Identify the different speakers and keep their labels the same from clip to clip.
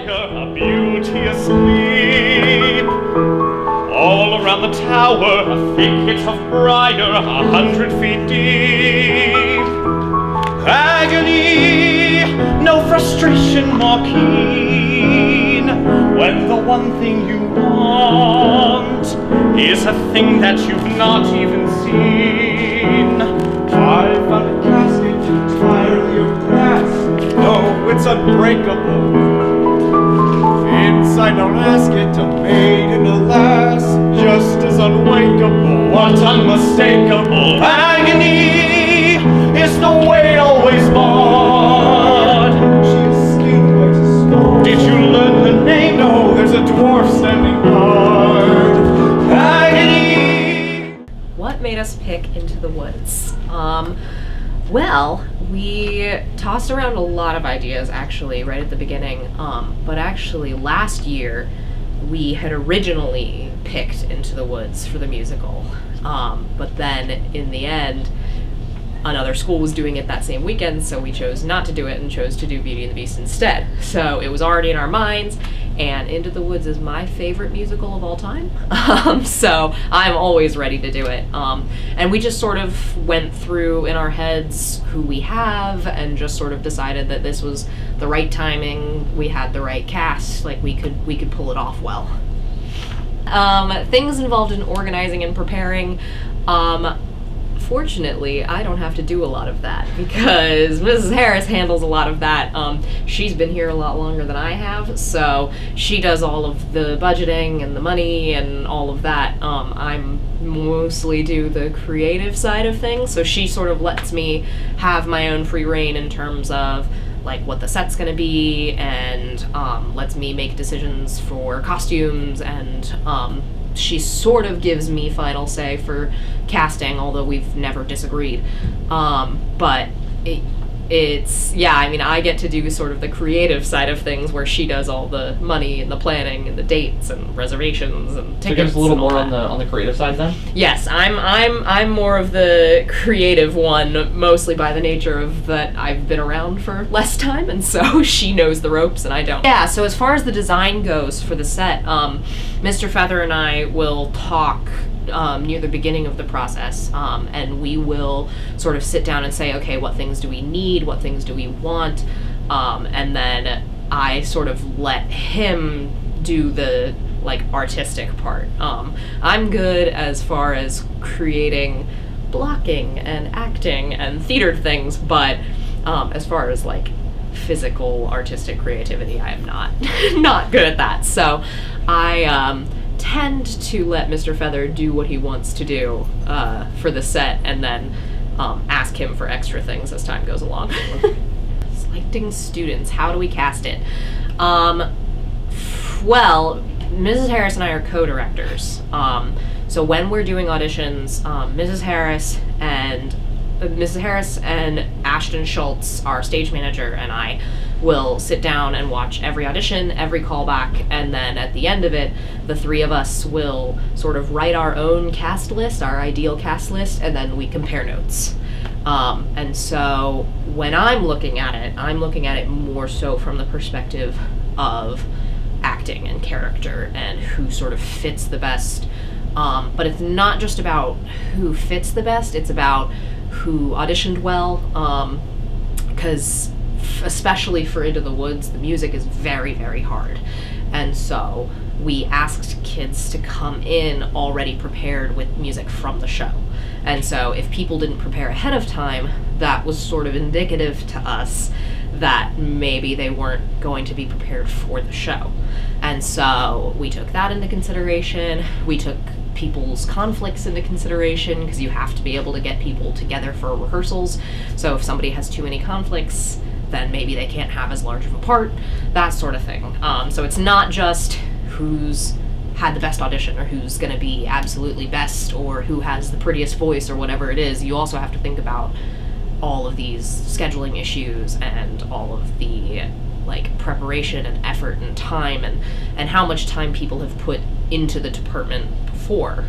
Speaker 1: fire, a beauty asleep. All around the tower, a thicket of briar, 100 feet deep. Agony, no frustration more keen, when the one thing you want is a thing that you've not even seen. I found a casket entirely of glass. No, it's unbreakable. Inside, don't ask it, a maiden, alas, just as unwakeable. What unmistakable agony is the way always barred. She escaped by to score. Did you learn her name? No, there's a dwarf standing guard. Agony.
Speaker 2: What made us pick Into the Woods? Well, we tossed around a lot of ideas actually right at the beginning, but actually last year we had originally picked Into the Woods for the musical, but then in the end another school was doing it that same weekend, so we chose not to do it and chose to do Beauty and the Beast instead. So it was already in our minds, and Into the Woods is my favorite musical of all time, so I'm always ready to do it. And we just sort of went through in our heads who we have and just sort of decided that this was the right timing, we had the right cast, like we could pull it off well. Things involved in organizing and preparing. Fortunately, I don't have to do a lot of that because Mrs. Harris handles a lot of that. She's been here a lot longer than I have, so she does all of the budgeting and the money and all of that. I'm mostly do the creative side of things, so she sort of lets me have my own free reign in terms of like what the set's gonna be, and lets me make decisions for costumes, and she sort of gives me final say for casting, although we've never disagreed. But it's, yeah, I mean, I get to do sort of the creative side of things where she does all the money and the planning and the dates and reservations and tickets. So
Speaker 3: give us a little more on the creative side then?
Speaker 2: Yes, I'm more of the creative one, mostly by the nature of that I've been around for less time, and so she knows the ropes and I don't. Yeah, so as far as the design goes for the set, Mr. Feather and I will talk near the beginning of the process, and we will sort of sit down and say, okay, what things do we need, what things do we want, and then I sort of let him do the like artistic part. I'm good as far as creating blocking and acting and theater things, but as far as like physical artistic creativity, I am not good at that. So I tend to let Mr. Feather do what he wants to do for the set, and then ask him for extra things as time goes along. Selecting students, how do we cast it? Well, Mrs. Harris and I are co-directors. So when we're doing auditions, Mrs. Harris and Ashton Schultz, our stage manager, and I will sit down and watch every audition, every callback, and then at the end of it, the three of us will sort of write our own cast list, our ideal cast list, and then we compare notes. And so when I'm looking at it more so from the perspective of acting and character and who sort of fits the best. But it's not just about who fits the best, it's about who auditioned well, because especially for Into the Woods, the music is very, very hard. And so we asked kids to come in already prepared with music from the show. And so if people didn't prepare ahead of time, that was sort of indicative to us that maybe they weren't going to be prepared for the show. And so we took that into consideration. We took people's conflicts into consideration, because you have to be able to get people together for rehearsals. So if somebody has too many conflicts, then maybe they can't have as large of a part, that sort of thing. So it's not just who's had the best audition or who's going to be absolutely best or who has the prettiest voice or whatever it is. You also have to think about all of these scheduling issues and all of the like preparation and effort and time and how much time people have put into the department before.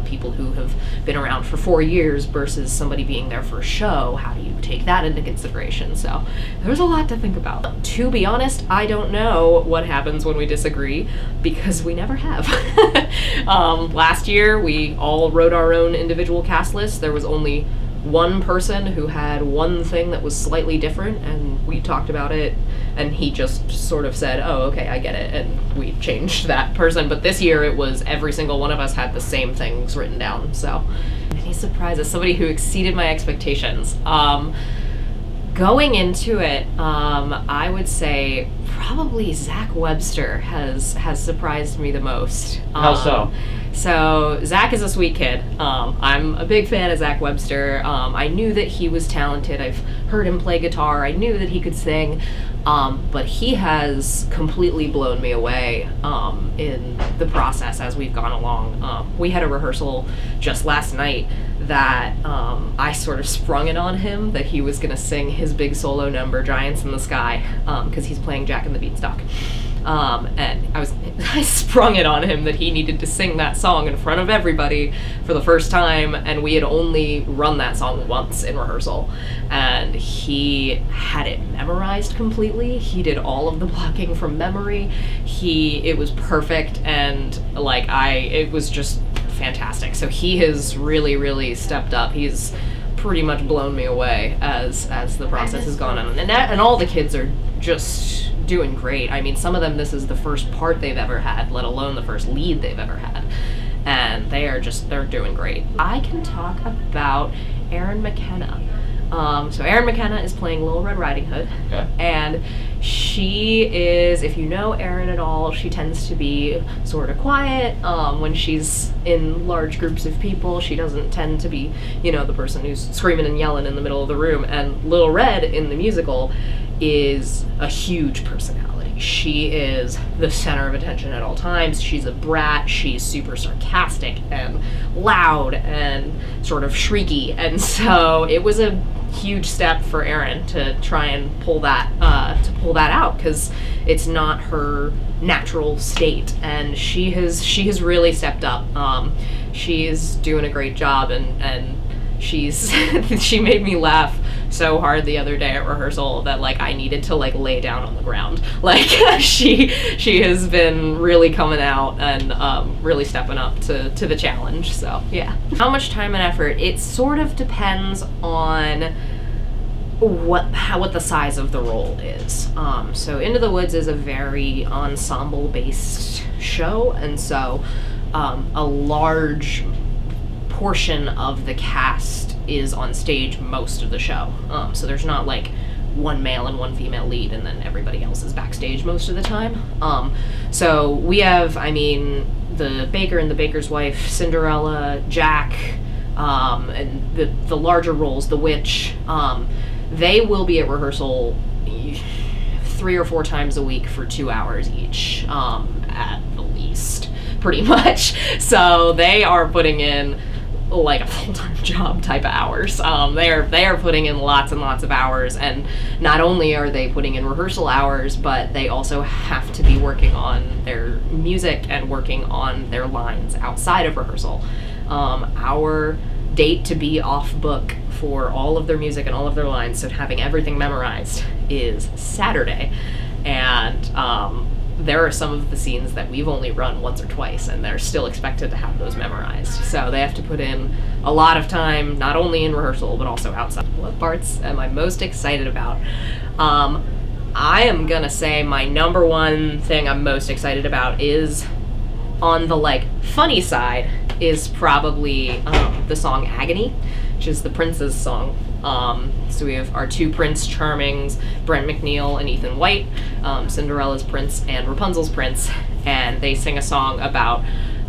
Speaker 2: People who have been around for 4 years versus somebody being there for a show. How do you take that into consideration? So there's a lot to think about. To be honest, I don't know what happens when we disagree, because we never have. Last year, we all wrote our own individual cast lists. There was only one person who had one thing that was slightly different, and we talked about it, and he just sort of said, oh, okay, I get it, and we changed that person. But this year it was every single one of us had the same things written down. So any surprises? Somebody who exceeded my expectations. Going into it, I would say probably Zach Webster has surprised me the most.
Speaker 3: How so?
Speaker 2: So Zach is a sweet kid. I'm a big fan of Zach Webster. I knew that he was talented. I've heard him play guitar. I knew that he could sing. But he has completely blown me away in the process as we've gone along. We had a rehearsal just last night that I sort of sprung it on him that he was going to sing his big solo number, Giants in the Sky, because he's playing Jack and the Beanstalk. And I sprung it on him that he needed to sing that song in front of everybody for the first time, and we had only run that song once in rehearsal, and he had it memorized completely. He did all of the blocking from memory. It was perfect, and it was just fantastic. So he has really, really stepped up. He's pretty much blown me away as the process has gone on, and all the kids are just doing great. I mean, some of them, this is the first part they've ever had, let alone the first lead they've ever had, and they're doing great. I can talk about Erin McKenna. So Erin McKenna is playing Little Red Riding Hood, okay. And she is, if you know Erin at all, she tends to be sort of quiet when she's in large groups of people. She doesn't tend to be, the person who's screaming and yelling in the middle of the room. And Little Red in the musical is a huge personality. She is the center of attention at all times. She's a brat. She's super sarcastic and loud and sort of shrieky. And so it was a huge step for Erin to try and pull that out, because it's not her natural state, and she has really stepped up. She's doing a great job, and she made me laugh so hard the other day at rehearsal that I needed to lay down on the ground. She has been really coming out and really stepping up to the challenge. So yeah. How much time and effort? It sort of depends on what the size of the role is. So Into the Woods is a very ensemble based show, and so a large portion of the cast is on stage most of the show. So there's not one male and one female lead and then everybody else is backstage most of the time. So we have, the baker and the baker's wife, Cinderella, Jack, and the larger roles, the witch, they will be at rehearsal 3 or 4 times a week for 2 hours each, at the least, pretty much. So they are putting in a full-time job type of hours. They are putting in lots and lots of hours, and not only are they putting in rehearsal hours, but they also have to be working on their music and working on their lines outside of rehearsal. Our date to be off book for all of their music and all of their lines, so having everything memorized, is Saturday, and there are some of the scenes that we've only run once or twice, and they're still expected to have those memorized. So they have to put in a lot of time, not only in rehearsal, but also outside. What parts am I most excited about? I am gonna say my number one thing I'm most excited about is, on the funny side, is probably the song Agony, which is the Prince's song. So we have our 2 Prince Charmings, Brent McNeil and Ethan White, Cinderella's prince and Rapunzel's prince, and they sing a song about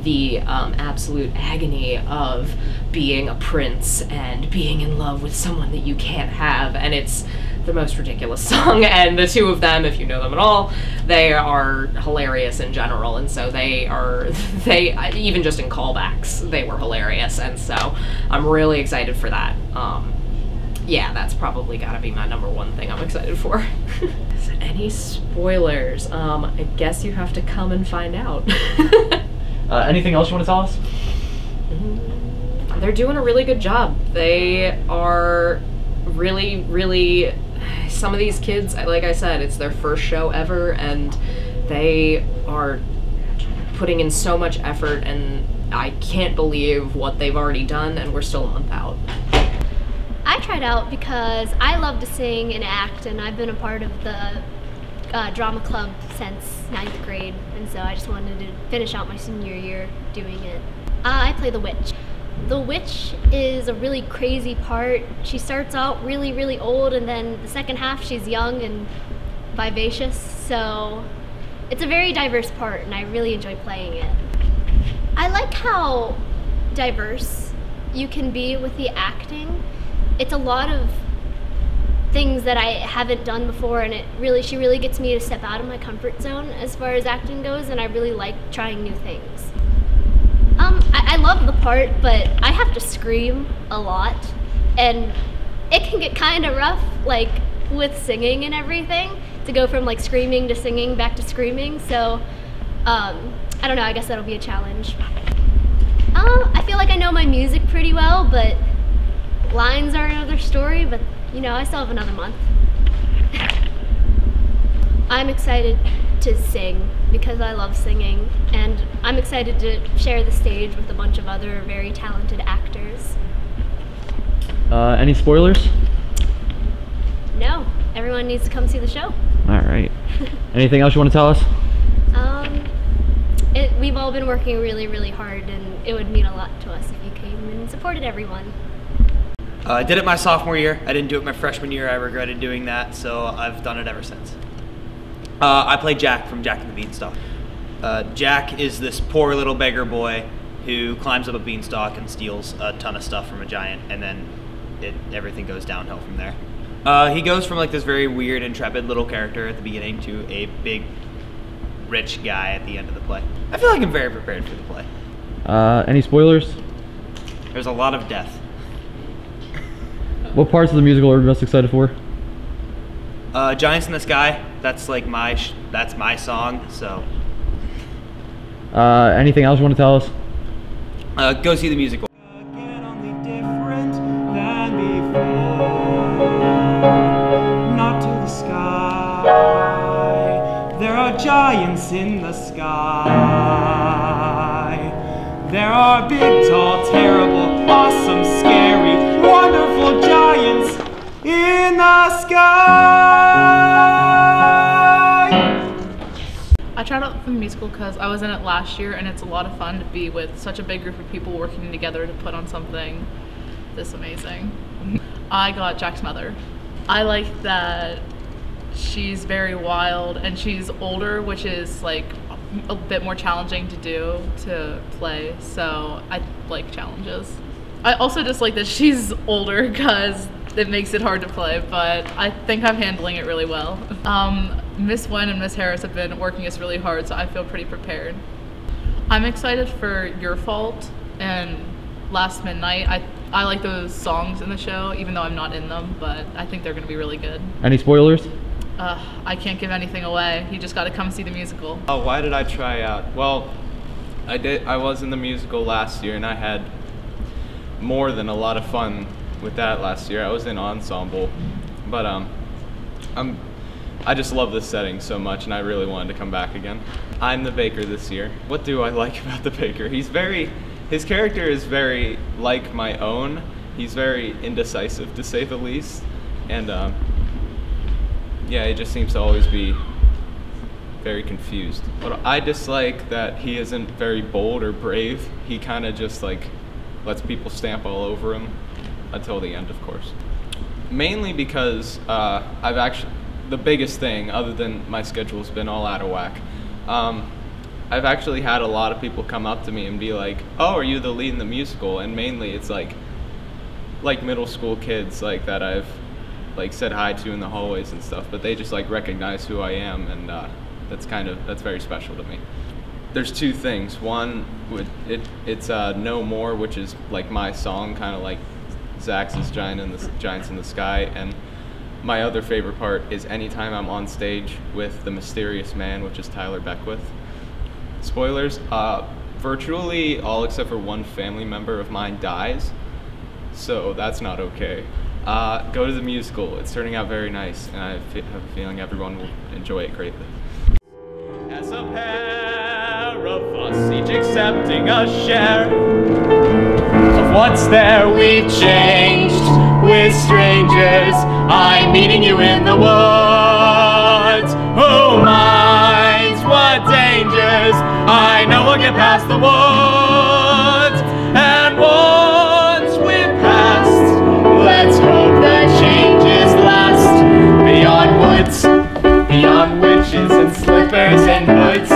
Speaker 2: the absolute agony of being a prince and being in love with someone that you can't have, and it's the most ridiculous song. And the 2 of them, if you know them at all, they are hilarious in general, and so they even just in callbacks they were hilarious, and so I'm really excited for that. Yeah, that's probably gotta be my number one thing I'm excited for. Any spoilers? I guess you have to come and find out.
Speaker 3: Anything else you want to tell us?
Speaker 2: They're doing a really good job. They are really, some of these kids, like I said, it's their first show ever, and they are putting in so much effort, and I can't believe what they've already done, and we're still a month out.
Speaker 4: I tried out because I love to sing and act, and I've been a part of the drama club since 9th grade, and so I just wanted to finish out my senior year doing it. I play the witch. The witch is a really crazy part. She starts out really old, and then the second half she's young and vivacious, so it's a very diverse part, and I really enjoy playing it. I like how diverse you can be with the acting. It's a lot of things that I haven't done before, and she really gets me to step out of my comfort zone as far as acting goes, and I really like trying new things. I love the part, but I have to scream a lot, and it can get kind of rough, like with singing and everything, to go from like screaming to singing back to screaming, so I don't know, I guess that'll be a challenge. I feel like I know my music pretty well, but lines are another story, but you know, I still have another month. I'm excited to sing because I love singing, and I'm excited to share the stage with a bunch of other very talented actors.
Speaker 3: Any spoilers?
Speaker 4: No, everyone needs to come see the show.
Speaker 3: All right. Anything else you want to tell us?
Speaker 4: We've all been working really hard, and it would mean a lot to us if you came and supported everyone.
Speaker 5: I did it my sophomore year. I didn't do it my freshman year. I regretted doing that, so I've done it ever since. I play Jack from Jack and the Beanstalk. Jack is this poor little beggar boy who climbs up a beanstalk and steals a ton of stuff from a giant, and then everything goes downhill from there. He goes from like this very weird, intrepid little character at the beginning to a big, rich guy at the end of the play. I feel like I'm very prepared for the play.
Speaker 3: Any spoilers?
Speaker 5: There's a lot of death.
Speaker 3: What parts of the musical are you most excited for?
Speaker 5: Giants in the Sky. That's like that's my song. So.
Speaker 3: Anything else you want to tell us?
Speaker 5: Go see the musical.
Speaker 1: Not to the sky. There are giants in the sky. There are big, tall, terrible, awesome, scary, wonderful giants in the sky.
Speaker 6: I tried out for the musical because I was in it last year, and it's a lot of fun to be with such a big group of people working together to put on something this amazing. I got Jack's mother. I like that she's very wild, and she's older, which is like a bit more challenging to do to play, so I like challenges. I also just like that she's older because it makes it hard to play, but I think I'm handling it really well. Miss Wen and Miss Harris have been working us really hard, so I feel pretty prepared. I'm excited for Your Fault and Last Midnight. I like those songs in the show, even though I'm not in them, but I think they're gonna be really good.
Speaker 3: Any spoilers?
Speaker 6: I can't give anything away. You just gotta come see the musical.
Speaker 7: Oh, why did I try out? Well, I was in the musical last year, and I had more than a lot of fun with that last year. I was in ensemble, but I just love this setting so much, and I really wanted to come back again. I'm the baker this year. What do I like about the baker? His character is very like my own. He's very indecisive, to say the least, and yeah, he just seems to always be very confused. But I dislike that he isn't very bold or brave. He kind of just like lets people stamp all over him until the end, of course. Mainly because the biggest thing, other than my schedule's been all out of whack, I've actually had a lot of people come up to me and be like, "Oh, are you the lead in the musical?" And mainly it's like middle school kids like that I've like said hi to in the hallways and stuff, but they just like recognize who I am, and that's very special to me. There's two things. One, it's No More, which is like my song, kind of like Zach's Giants in the Sky, and my other favorite part is anytime I'm on stage with the mysterious man, which is Tyler Beckwith. Spoilers, virtually all except for one family member of mine dies, so that's not okay. Go to the musical. It's turning out very nice, and I have a feeling everyone will enjoy it greatly.
Speaker 1: As a pair of us, each accepting a share of what's there, we've changed with strangers. I'm meeting you in the woods. Who minds what dangers? I know we'll get past the woods. And once we're past, let's hope that changes last. Beyond woods, beyond witches and slippers and hoods,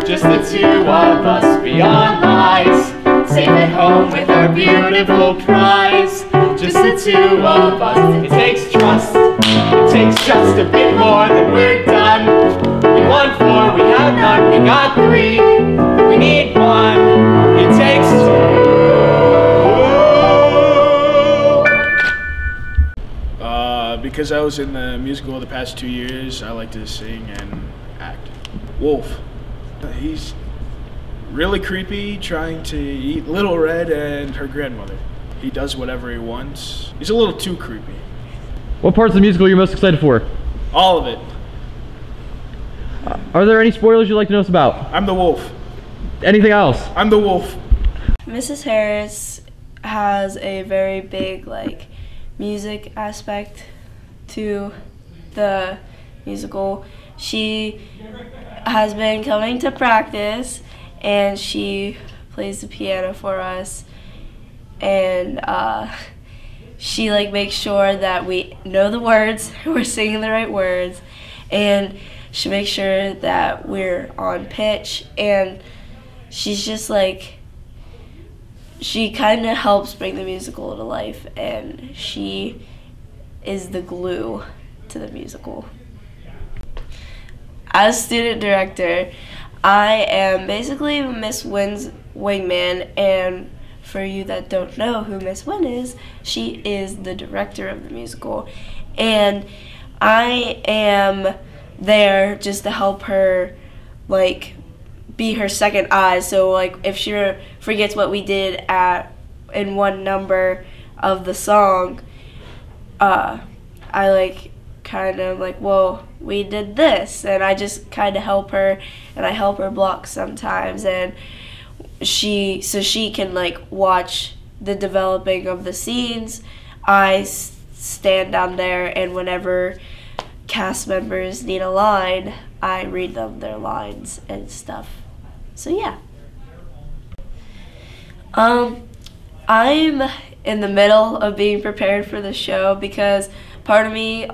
Speaker 1: just the two of us beyond lies, safe at home with our beautiful prize. Just the two of us. It takes trust, it takes just a bit more than we're done. We want 4, we have none, we got 3, we need 1, it takes 2.
Speaker 8: Because I was in the musical the past 2 years, I like to sing and act. Wolf. He's really creepy, trying to eat Little Red and her grandmother. He does whatever he wants. He's a little too creepy.
Speaker 3: What parts of the musical are you most excited for?
Speaker 8: All of it.
Speaker 3: Are there any spoilers you'd like to know us about?
Speaker 8: I'm the wolf.
Speaker 3: Anything else?
Speaker 8: I'm the wolf.
Speaker 9: Mrs. Harris has a very big music aspect to the musical. She has been coming to practice and she plays the piano for us, and she makes sure that we know the words, we're singing the right words, and she makes sure that we're on pitch, and she's just she kind of helps bring the musical to life, and she is the glue to the musical. As student director, I am basically Miss Wynn's wingman, and for you that don't know who Miss Wynn is, she is the director of the musical, and I am there just to help her be her second eye. So if she forgets what we did in one number of the song, I well, we did this, and I just kind of help her, and I help her block sometimes, and she can watch the developing of the scenes. I stand down there, and whenever cast members need a line, I read them their lines and stuff. So yeah. I'm in the middle of being prepared for the show, because part of me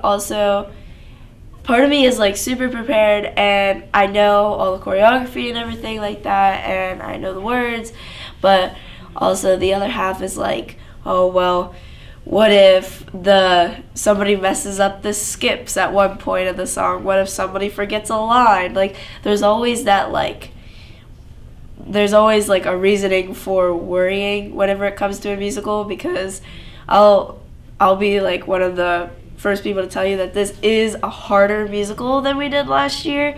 Speaker 9: is super prepared, and I know all the choreography and everything like that, and I know the words, but also the other half is oh well, what if somebody messes up the skips at one point of the song? What if somebody forgets a line? There's always that there's always a reasoning for worrying whenever it comes to a musical, because I'll be one of the first people to tell you that this is a harder musical than we did last year,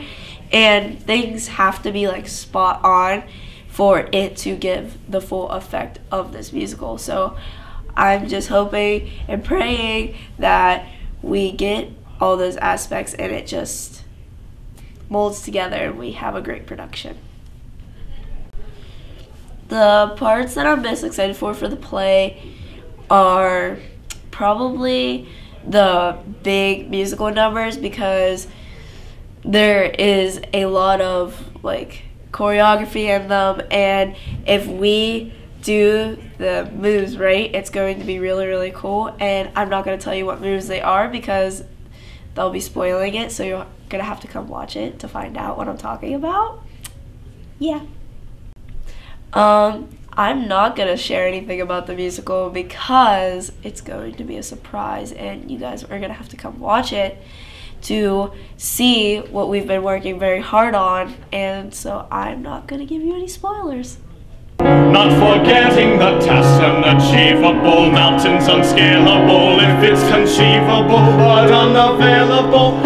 Speaker 9: and things have to be spot on for it to give the full effect of this musical. So I'm just hoping and praying that we get all those aspects and it just molds together and we have a great production. The parts that I'm most excited for the play are probably the big musical numbers, because there is a lot of choreography in them, and if we do the moves right, it's going to be really, really cool. And I'm not going to tell you what moves they are because they'll be spoiling it, so you're going to have to come watch it to find out what I'm talking about. Yeah. I'm not going to share anything about the musical because it's going to be a surprise, and you guys are going to have to come watch it to see what we've been working very hard on, and so I'm not going to give you any spoilers.
Speaker 1: Not forgetting the task unachievable, mountains unscalable if it's conceivable, but unavailable.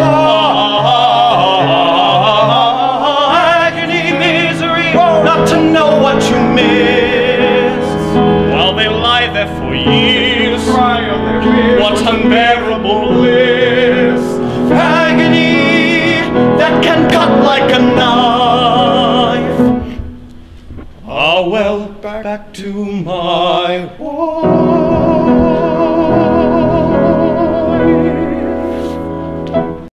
Speaker 1: Agony, misery, not to know what well, back to my wall.